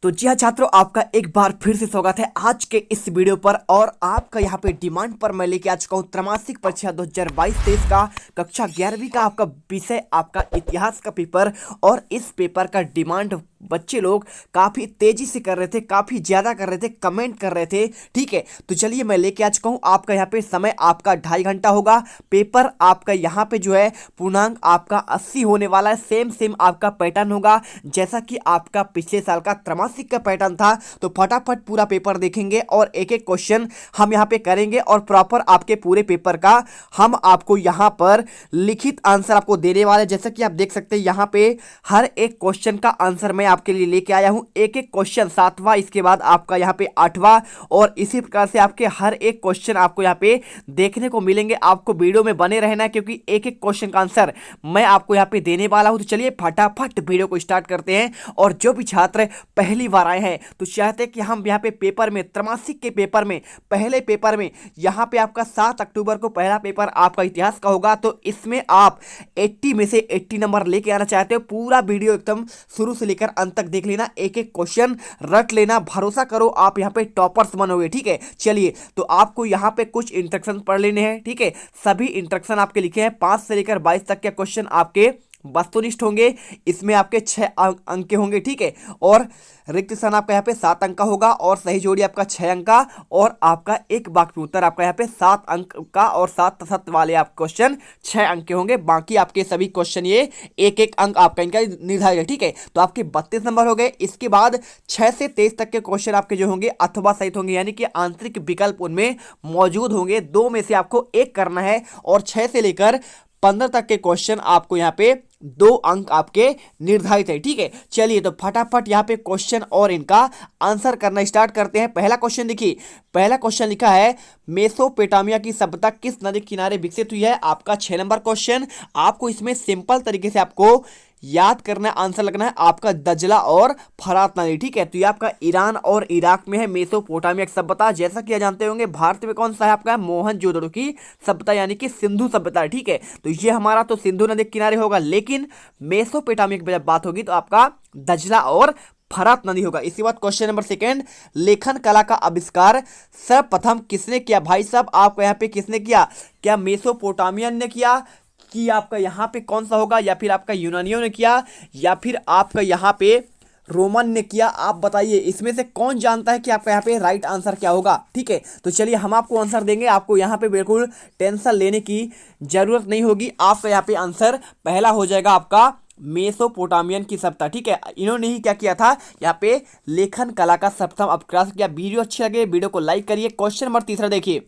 तो जी हाँ छात्रों, आपका एक बार फिर से स्वागत है आज के इस वीडियो पर। और आपका यहाँ पे डिमांड पर मैं लेके आ चुका हूँ त्रैमासिक परीक्षा 2022-23 का कक्षा 11वीं का आपका विषय आपका इतिहास का पेपर। और इस पेपर का डिमांड बच्चे लोग काफ़ी तेजी से कर रहे थे, काफ़ी ज़्यादा कर रहे थे, कमेंट कर रहे थे। ठीक है, तो चलिए मैं लेके आ चुका हूँ। आपका यहाँ पे समय आपका 2.5 घंटा होगा। पेपर आपका यहाँ पे जो है पूर्णांक आपका 80 होने वाला है। सेम आपका पैटर्न होगा जैसा कि आपका पिछले साल का त्रैमासिक का पैटर्न था। तो फटाफट पूरा पेपर देखेंगे और एक एक क्वेश्चन हम यहाँ पे करेंगे और प्रॉपर आपके पूरे पेपर का हम आपको यहाँ पर लिखित आंसर आपको देने वाले। जैसा कि आप देख सकते हैं यहाँ पे हर एक क्वेश्चन का आंसर मैं आपके लिए लेके आया हूँ। एक एक क्वेश्चन 7वां, इसके बाद आपका यहाँ पे 8वां, और इसी प्रकार से आपके हर एक क्वेश्चन आपको यहाँ पे देखने को मिलेंगे। आपको वीडियो में बने रहना है क्योंकि एक एक क्वेश्चन का आंसर मैं आपको यहाँ पे देने वाला हूँ। तो चलिए फटाफट वीडियो को स्टार्ट करते हैं। और जो भी छात्र पहली बार आए हैं तो चाहते हैं कि हम यहाँ पे पेपर में त्रैमासिक के पेपर में पहले पेपर में यहाँ पे आपका 7 अक्टूबर को पहला पेपर आपका इतिहास का होगा। तो इसमें आप 80 में से 80 नंबर लेके आना चाहते हो, पूरा वीडियो एकदम शुरू से लेकर अंत तक देख लेना, एक एक क्वेश्चन रट लेना। भरोसा करो आप यहाँ पे टॉपर्स बनोगे। ठीक है, चलिए तो आपको यहाँ पे कुछ इंस्ट्रक्शन पढ़ लेने हैं। ठीक है, सभी इंस्ट्रक्शन आपके लिखे हैं। 5 से लेकर 22 तक के क्वेश्चन आपके वस्तुनिष्ठ होंगे। इसमें आपके 6 अंक के होंगे। ठीक है, और रिक्त स्थान आपका यहाँ पे 7 अंक का होगा, और सही जोड़ी आपका 6 अंक का, और आपका एक वाक्य उत्तर आपका यहाँ पे 7 अंक का, और 7 सत वाले आप क्वेश्चन 6 अंक के होंगे। बाकी आपके सभी क्वेश्चन ये एक एक अंक आपका इनका निर्धारित है। ठीक है, तो आपके 32 नंबर हो गए। इसके बाद 6 से 23 तक के क्वेश्चन आपके जो होंगे अथवा सहित होंगे, यानी कि आंतरिक विकल्प उनमें मौजूद होंगे। 2 में से आपको एक करना है, और 6 से लेकर 15 तक के क्वेश्चन आपको यहाँ पे 2 अंक आपके निर्धारित है। ठीक है, चलिए तो फटाफट यहाँ पे क्वेश्चन और इनका आंसर करना स्टार्ट करते हैं। पहला क्वेश्चन देखिए, पहला क्वेश्चन लिखा है मेसोपोटामिया की सभ्यता किस नदी किनारे विकसित हुई है। आपका 6 नंबर क्वेश्चन। आपको इसमें सिंपल तरीके से आपको याद करना है, आंसर लगना है आपका दजला और फरात नदी। ठीक है, तो ये आपका ईरान और इराक में है मेसोपोटामिया की सभ्यता। जैसा कि आप जानते होंगे भारत में कौन सा है आपका मोहनजोदड़ो की सभ्यता, यानी कि सिंधु सभ्यता। ठीक है, तो ये हमारा तो सिंधु नदी के किनारे होगा, लेकिन मेसोपोटामिया की जब बात होगी तो आपका दजला और फरात नदी होगा। इसी बात क्वेश्चन नंबर 2, लेखन कला का आविष्कार सर्वप्रथम किसने किया। भाई साहब आपको यहाँ पे किसने किया, क्या मेसोपोटामियन ने किया, कि आपका यहाँ पे कौन सा होगा, या फिर आपका यूनानियों ने किया, या फिर आपका यहाँ पे रोमन ने किया। आप बताइए इसमें से कौन जानता है कि आपका यहाँ पे राइट आंसर क्या होगा। ठीक है, तो चलिए हम आपको आंसर देंगे। आपको यहाँ पे बिल्कुल टेंशन लेने की जरूरत नहीं होगी। आपका यहाँ पे आंसर पहला हो जाएगा आपका मेसोपोटामियन की सभ्यता। ठीक है, इन्होंने ही क्या किया था, यहाँ पे लेखन कला का सर्वप्रथम अभ्यास किया। वीडियो अच्छी लगे वीडियो को लाइक करिए। क्वेश्चन नंबर 3 देखिए,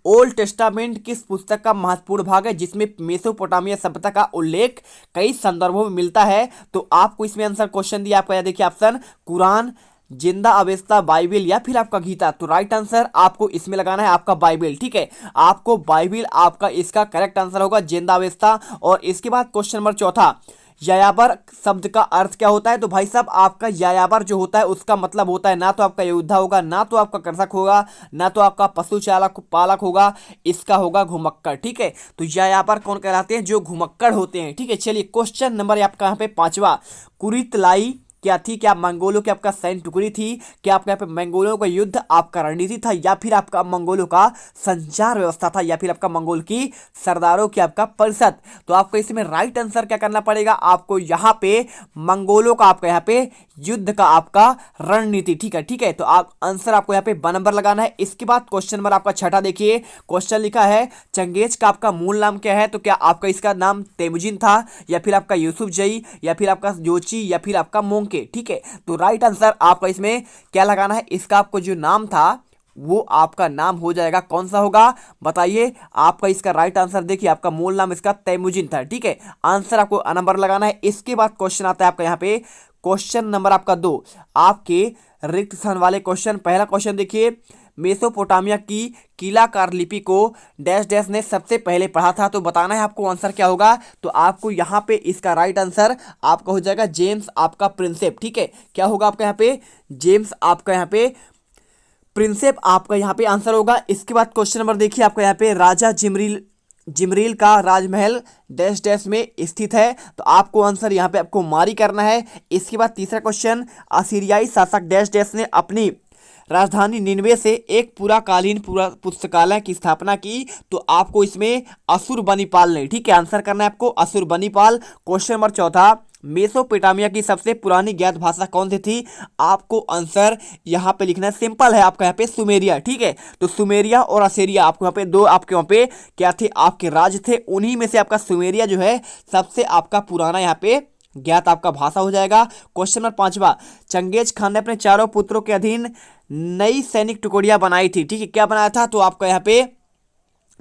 ओल्ड टेस्टामेंट किस पुस्तक का महत्वपूर्ण भाग है जिसमें मेसोपोटामिया सभ्यता का उल्लेख कई संदर्भों में मिलता है। तो आपको इसमें आंसर क्वेश्चन दिया आपका, देखिए ऑप्शन कुरान, जिंदा अवेस्ता, बाइबिल, या फिर आपका गीता। तो राइट आंसर आपको इसमें लगाना है आपका बाइबिल। ठीक है, आपको बाइबिल आपका इसका करेक्ट आंसर होगा, जिंदा अवेस्ता। और इसके बाद क्वेश्चन नंबर 4, यायावर शब्द का अर्थ क्या होता है। तो भाई साहब आपका यायावर जो होता है उसका मतलब होता है ना तो आपका योद्धा होगा, ना तो आपका कृषक होगा, ना तो आपका पशु चालक पालक होगा, इसका होगा घुमक्कड़। ठीक है, तो यायावर कौन कहलाते हैं, जो घुमक्कड़ होते हैं। ठीक है, चलिए क्वेश्चन नंबर आपका यहाँ पे 5, कुरितलाई क्या थी, क्या मंगोलों की आपका सैन्य टुकड़ी थी, क्या आपका यहाँ पे मंगोलों का युद्ध आपका रणनीति था, या फिर आपका मंगोलों का संचार व्यवस्था था, या फिर आपका मंगोल की सरदारों की आपका परिषद। तो आपको इसमें राइट आंसर क्या करना पड़ेगा, आपको यहाँ पे मंगोलों का आपका यहाँ पे युद्ध का आपका रणनीति। ठीक है, तो आप आंसर आपको यहाँ पे 2 नंबर लगाना है। इसके बाद क्वेश्चन नंबर आपका 6 देखिए, क्वेश्चन लिखा है चंगेज का आपका मूल नाम क्या है। तो क्या आपका इसका नाम तेमुजिन था, या फिर आपका यूसुफ जई, या फिर आपका जोची, या फिर आपका मोंके। ठीक है, तो राइट आंसर आपका इसमें क्या लगाना है, इसका आपको जो नाम था वो आपका नाम हो जाएगा कौन सा होगा, बताइए। आपका इसका राइट आंसर देखिए, आपका मूल नाम इसका तैमुजिन था। ठीक है, आंसर आपको नंबर लगाना है। इसके बाद क्वेश्चन आता है आपका यहाँ पे क्वेश्चन नंबर आपका 2, आपके रिक्त स्थान वाले क्वेश्चन। पहला क्वेश्चन देखिए, मेसोपोटामिया की कीलाकार लिपि को डैश डैश ने सबसे पहले पढ़ा था। तो बताना है आपको आंसर क्या होगा। तो आपको यहाँ पे इसका राइट आंसर आपका हो जाएगा जेम्स आपका प्रिंसेप। ठीक है, क्या होगा आपका यहाँ पे, जेम्स आपका यहाँ पे प्रिंसेप आपका यहाँ पे आंसर होगा। इसके बाद क्वेश्चन नंबर देखिए, आपका यहाँ पे राजा जिमरी जिमरील का राजमहल डैश डैश में स्थित है। तो आपको आंसर यहाँ पे आपको मारी करना है। इसके बाद तीसरा क्वेश्चन, असीरियाई शासक डैश डैश ने अपनी राजधानी निन्वे से एक पूराकालीन पूरा पुस्तकालय की स्थापना की। तो आपको इसमें असुरबनीपाल ने, ठीक है, आंसर करना है आपको असुरबनीपाल। क्वेश्चन नंबर चौथा, मेसोपोटामिया की सबसे पुरानी ज्ञात भाषा कौन सी थी? आपको आंसर यहाँ पे लिखना है, सिंपल है आपका यहाँ पे सुमेरिया, ठीक है। तो सुमेरिया और असेरिया आपको यहाँ पे दो आपके वहाँ पे क्या थे, आपके राज्य थे, उन्हीं में से आपका सुमेरिया जो है सबसे आपका पुराना यहाँ पे ज्ञात आपका भाषा हो जाएगा। क्वेश्चन नंबर पांचवा, चंगेज खान ने अपने चारों पुत्रों के अधीन नई सैनिक टुकड़ियां बनाई थी, ठीक है, क्या बनाया था? तो आपका यहाँ पे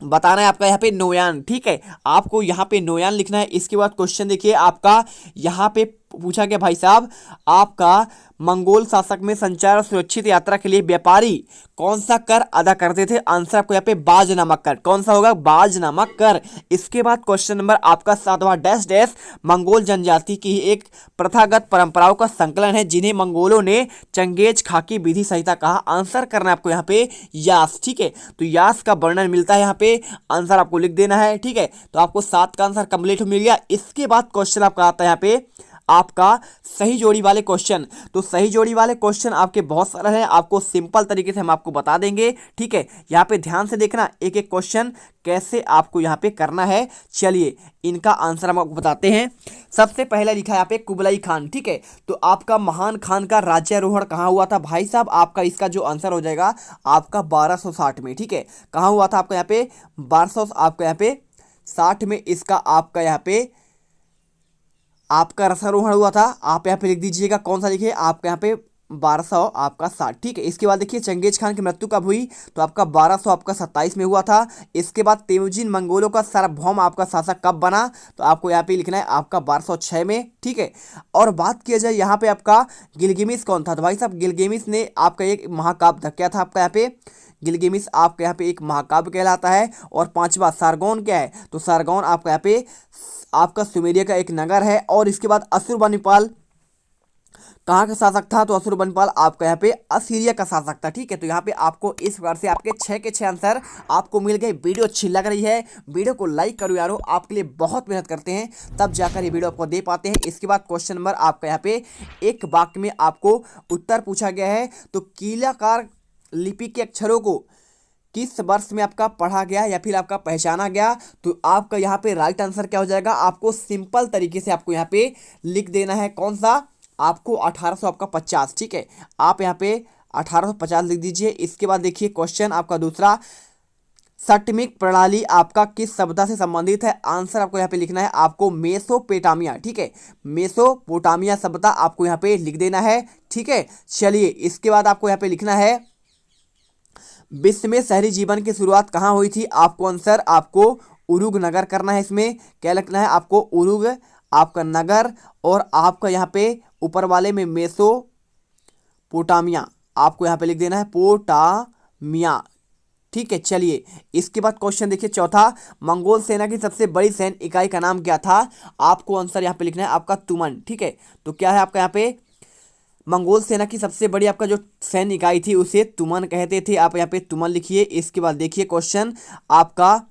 बताना है आपका यहाँ पे नोयान, ठीक है, आपको यहाँ पे नोयान लिखना है। इसके बाद क्वेश्चन देखिए आपका यहाँ पे पूछा गया, भाई साहब आपका मंगोल शासक में संचार और सुरक्षित यात्रा के लिए व्यापारी कौन सा कर अदा करते थे? आंसर आपको यहाँ पे बाज नामक कर, कौन सा होगा? बाज नामक कर। इसके बाद क्वेश्चन नंबर आपका सातवां, डैश डैश मंगोल जनजाति की एक प्रथागत परंपराओं का संकलन है जिन्हें मंगोलों ने चंगेज खाकी विधि संहिता कहा। आंसर करना है आपको यहाँ पे यास, ठीक है। तो यास का वर्णन मिलता है यहाँ पे, आंसर आपको लिख देना है, ठीक है। तो आपको 7 का आंसर कंप्लीट मिल गया। इसके बाद क्वेश्चन आपका आता है यहाँ पे आपका सही जोड़ी वाले क्वेश्चन। तो सही जोड़ी वाले क्वेश्चन आपके बहुत सारे हैं, आपको सिंपल तरीके से हम आपको बता देंगे, ठीक है। यहाँ पे ध्यान से देखना एक एक क्वेश्चन कैसे आपको यहाँ पे करना है। चलिए इनका आंसर हम आपको बताते हैं। सबसे पहले लिखा है यहाँ पे कुबलाई खान, ठीक है। तो आपका महान खान का राज्यारोहण कहाँ हुआ था? भाई साहब आपका इसका जो आंसर हो जाएगा आपका 1260 में, ठीक है। कहाँ हुआ था आपका यहाँ पे 1200 आपका यहाँ पे 60 में इसका आपका यहाँ पे आपका रसारोहण हुआ था। आप यहाँ पे लिख दीजिएगा कौन सा लिखे, आपका यहाँ पे 1200 आपका 60, ठीक है। इसके बाद देखिए चंगेज खान की मृत्यु कब हुई? तो आपका 1200 आपका 27 में हुआ था। इसके बाद तेमुजिन मंगोलों का सार्वभौम आपका शासक कब बना? तो आपको यहाँ पे लिखना है आपका 1206 में, ठीक है। और बात किया जाए यहाँ पे आपका गिलगिमिस कौन था? तो भाई साहब गिलगिमिस ने आपका एक महाकाव्य क्या था आपका यहाँ पे? गिलगिमिस आपके यहाँ पे एक महाकाव्य कहलाता है। और पांचवा सारगोन क्या है? तो सारगोन आपका यहाँ पे आपका सुमेरिया का एक नगर है। और इसके बाद असुरबनीपाल कहाँ का शासक था? तो असुरबनीपाल आपका यहाँ पे असीरिया का शासक था, ठीक है। तो यहाँ पे आपको इस प्रकार से आपके 6 के 6 आंसर आपको मिल गए। वीडियो अच्छी लग रही है, वीडियो को लाइक करो यारो, आपके लिए बहुत मेहनत करते हैं तब जाकर ये वीडियो आपको दे पाते हैं। इसके बाद क्वेश्चन नंबर आपका यहाँ पे एक वाक्य में आपको उत्तर पूछा गया है। तो कीलाकार लिपि के अक्षरों को किस वर्ष में आपका पढ़ा गया या फिर आपका पहचाना गया? तो आपका यहाँ पे राइट आंसर क्या हो जाएगा? आपको सिंपल तरीके से आपको यहाँ पे लिख देना है कौन सा? आपको 1800 आपका 50, ठीक है। आप यहाँ पे 1850 लिख दीजिए। इसके बाद देखिए क्वेश्चन आपका दूसरा, सटमिक प्रणाली आपका किस सभ्यता से संबंधित है? आंसर आपको यहाँ पे लिखना है आपको मेसोपोटामिया, ठीक है। मेसोपोटामिया सभ्यता आपको यहाँ पे लिख देना है, ठीक है। चलिए इसके बाद आपको यहाँ पे लिखना है विश्व में शहरी जीवन की शुरुआत कहाँ हुई थी? आपको आंसर आपको उरुग नगर करना है। इसमें क्या लिखना है आपको? उरुग आपका नगर। और आपका यहाँ पे ऊपर वाले में मेसोपोटामिया आपको यहाँ पे लिख देना है पोटामिया, ठीक है। चलिए इसके बाद क्वेश्चन देखिए चौथा, मंगोल सेना की सबसे बड़ी सैन्य इकाई का नाम क्या था? आपको आंसर यहाँ पे लिखना है आपका तुमन, ठीक है। तो क्या है आपका यहाँ पे मंगोल सेना की सबसे बड़ी आपका जो सैन्य इकाई थी उसे तुमन कहते थे। आप यहाँ पे तुमन लिखिए। इसके बाद देखिए क्वेश्चन आपका,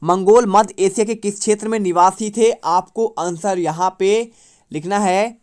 मंगोल मध्य एशिया के किस क्षेत्र में निवासी थे? आपको आंसर यहाँ पे लिखना है,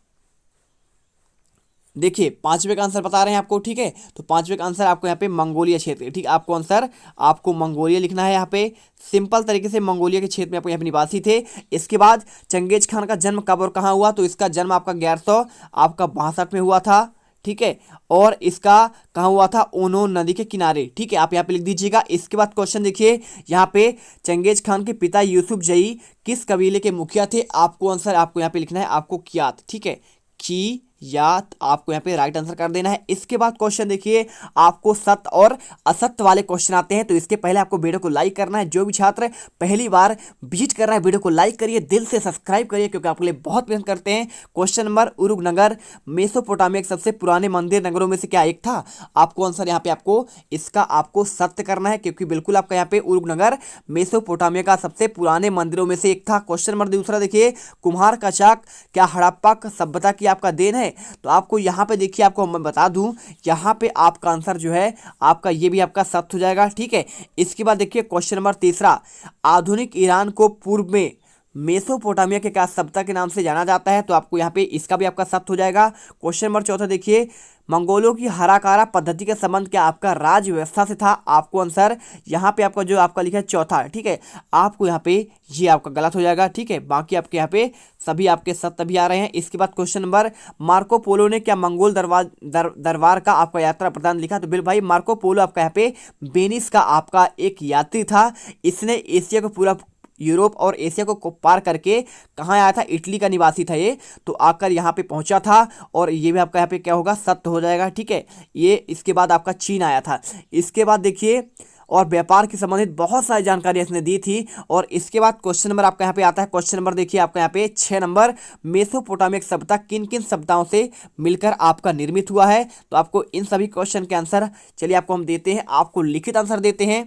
देखिए 5वें का आंसर बता रहे हैं आपको, ठीक है। तो 5वें का आंसर आपको यहाँ पे मंगोलिया क्षेत्र, ठीक। आपको आंसर आपको मंगोलिया लिखना है यहाँ पे सिंपल तरीके से, मंगोलिया के क्षेत्र में आपको यहाँ पे निवासी थे। इसके बाद चंगेज खान का जन्म कब और कहाँ हुआ? तो इसका जन्म आपका 1100 आपका 62 में हुआ था, ठीक है। और इसका कहाँ हुआ था? ओनो नदी के किनारे, ठीक है। आप यहाँ पे लिख दीजिएगा। इसके बाद क्वेश्चन देखिए यहाँ पे, चंगेज खान के पिता यूसुफ जई किस कबीले के मुखिया थे? आपको आंसर आपको यहाँ पे लिखना है आपको कियात, ठीक है, की या आपको यहाँ पे राइट आंसर कर देना है। इसके बाद क्वेश्चन देखिए आपको सत्य और असत्य वाले क्वेश्चन आते हैं। तो इसके पहले आपको वीडियो को लाइक करना है। जो भी छात्र पहली बार विजिट कर रहा है वीडियो को लाइक करिए, दिल से सब्सक्राइब करिए क्योंकि आपके लिए बहुत मेहनत करते हैं। क्वेश्चन नंबर, उरुग नगर मेसोपोटामिया के सबसे पुराने मंदिर नगरों में से क्या एक था? आपको आंसर यहाँ पे आपको इसका आपको सत्य करना है क्योंकि बिल्कुल आपका यहाँ पे उरुग नगर मेसोपोटामिया का सबसे पुराने मंदिरों में से एक था। क्वेश्चन नंबर दूसरा देखिए, कुम्हार का चाक क्या हड़प्पा सभ्यता की आपका देन है? है। तो आपको यहाँ पे देखिए, आपको मैं बता दूं, यहाँ पे आपका आंसर जो है आपका ये भी आपका सत्य हो जाएगा। ठीक है, इसके बाद देखिए क्वेश्चन नंबर तीसरा, आधुनिक ईरान को पूर्व में मेसोपोटामिया के क्या सभ्यता के नाम से जाना जाता है? तो आपको यहाँ पे इसका भी आपका सत्य हो जाएगा। क्वेश्चन नंबर चौथा देखिए, मंगोलों की हराकारा पद्धति का संबंध क्या आपका राज व्यवस्था से था? आपको आंसर यहाँ पे आपका जो आपका लिखा है चौथा। ठीक है, आपको यहाँ पे ये आपका गलत हो जाएगा। ठीक है, बाकी आपके यहाँ पे सभी आपके सत्य भी आ रहे हैं। इसके बाद क्वेश्चन नंबर, मार्को पोलो ने क्या मंगोल दरबार का आपका यात्रा प्रदान लिखा? तो बिल भाई मार्को पोलो आपका यहाँ पे वेनिस का आपका एक यात्री था। इसने एशिया को पूरा, यूरोप और एशिया को पार करके कहाँ आया था? इटली का निवासी था ये, तो आकर यहाँ पे पहुंचा था और ये भी आपका यहाँ पे क्या होगा? सत्य हो जाएगा। ठीक है, ये इसके बाद आपका चीन आया था। इसके बाद देखिए, और व्यापार के संबंधित बहुत सारी जानकारी इसने दी थी। और इसके बाद क्वेश्चन नंबर आपका यहाँ पे आता है। क्वेश्चन नंबर देखिए आपका यहाँ पे 6 नंबर, मेसोपोटामिक सभ्यता किन किन सभ्यताओं से मिलकर आपका निर्मित हुआ है? तो आपको इन सभी क्वेश्चन के आंसर चलिए आपको हम देते हैं, आपको लिखित आंसर देते हैं।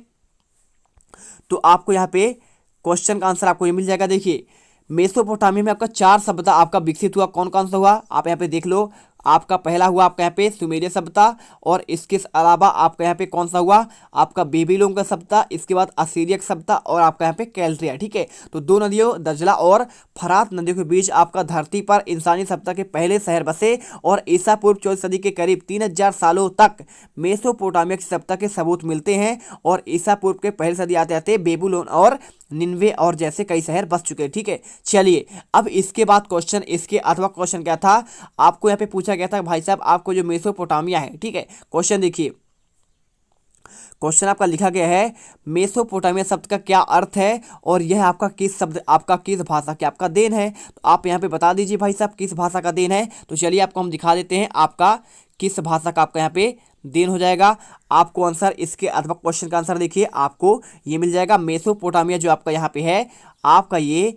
तो आपको यहाँ पे क्वेश्चन का आंसर आपको ये मिल जाएगा। देखिए, मेसोपोटामिया में आपका 4 सभ्यता आपका विकसित हुआ, कौन कौन सा हुआ आप यहाँ पे देख लो। आपका पहला हुआ आपका यहाँ पे सुमेरिय सभ्यता, और इसके अलावा आपका यहाँ पे कौन सा हुआ? आपका बेबीलोन का सभ्यता, इसके बाद असीरियक सभ्यता, और आपका यहाँ पे कैल्ट्रिया। ठीक है, तो 2 नदियों दजला और फरात नदियों के बीच आपका धरती पर इंसानी सभ्यता के पहले शहर बसे, और ईसा पूर्व 14 सदी के करीब 3000 सालों तक मेसोपोटामिया की सभ्यता के सबूत मिलते हैं। और ईसा पूर्व के पहले सदी आते आते बेबीलोन और निन्वे और जैसे कई शहर बस चुके हैं। ठीक है, चलिए अब इसके बाद क्वेश्चन, इसके अथवा क्वेश्चन क्या था? आपको यहाँ पे पूछा गया था भाई साहब आपको जो मेसोपोटामिया है, ठीक है, क्वेश्चन देखिए, क्वेश्चन आपका लिखा गया है, मेसोपोटामिया शब्द का क्या अर्थ है और यह आपका किस शब्द, आपका किस भाषा की आपका देन है? तो आप यहाँ पे बता दीजिए भाई साहब किस भाषा का देन है। तो चलिए आपको हम दिखा देते हैं, आपका किस भाषा का आपका यहाँ पे देन हो जाएगा। आपको आंसर इसके अथवा क्वेश्चन का आंसर देखिए, आपको ये मिल जाएगा। मेसोपोटामिया जो आपका यहाँ पे है, आपका ये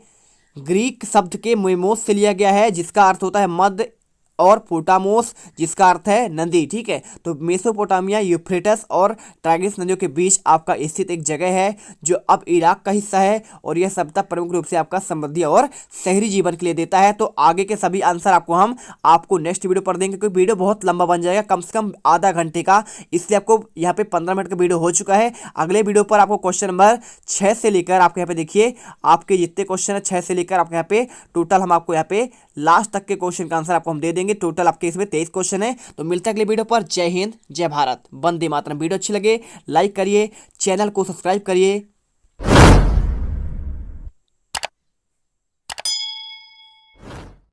ग्रीक शब्द के मेमोस से लिया गया है, जिसका अर्थ होता है मध्य, और पोटामोस जिसका अर्थ है नदी। ठीक है, तो मेसोपोटामिया यूफ्रेटस और टाइग्रिस नदियों के बीच आपका स्थित एक जगह है जो अब इराक का हिस्सा है, और यह सभ्यता प्रमुख रूप से आपका समृद्धि और शहरी जीवन के लिए देता है। तो आगे के सभी आंसर आपको नेक्स्ट वीडियो पर देंगे, क्योंकि वीडियो बहुत लंबा बन जाएगा, कम से कम आधा घंटे का, इसलिए आपको यहाँ पे 15 मिनट का वीडियो हो चुका है। अगले वीडियो पर आपको क्वेश्चन नंबर 6 से लेकर आपके यहाँ पे देखिए, आपके जितने क्वेश्चन है 6 से लेकर आपके यहाँ पे टोटल हम आपको यहाँ पे लास्ट तक के क्वेश्चन का आंसर आपको हम दे देंगे। टोटल आपके इसमें 23 क्वेश्चन है। तो मिलता है अगले वीडियो पर। जय हिंद, जय भारत, वंदे मातरम। वीडियो अच्छी लगे लाइक करिए, चैनल को सब्सक्राइब करिए।